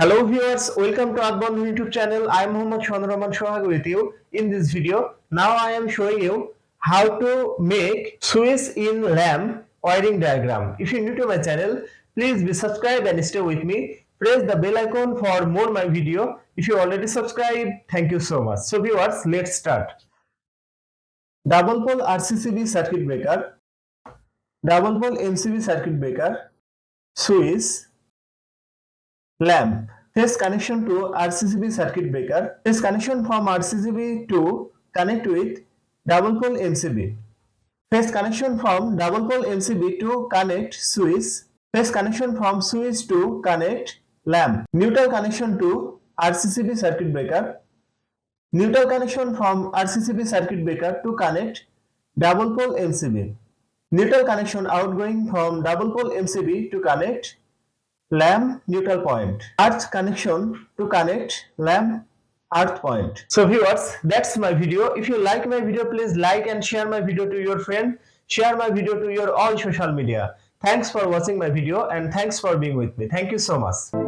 Hello viewers, welcome to Earthbondhon YouTube channel. I am Mohammad Rahman Sohag with you. In this video, now I am showing you how to make switch in lamp wiring diagram. If you are new to my channel, please be subscribed and stay with me. Press the bell icon for more my video. If you already subscribed, thank you so much. So viewers, let's start. Double pole RCCB circuit breaker, double pole MCB circuit breaker, switch, lamp. Phase connection to RCCB circuit breaker. Phase connection from RCCB to connect with double pole MCB. Phase connection from double pole MCB to connect switch. Phase connection from switch to connect lamp. Neutral connection to RCCB circuit breaker. Neutral connection from RCCB circuit breaker to connect double pole MCB. Neutral connection outgoing from double pole MCB to connect lamp neutral point. Earth connection to connect lamp earth point. So viewers, that's my video. If you like my video, please like and share my video to your friend. Share my video to your all social media. Thanks for watching my video and thanks for being with me. Thank you so much.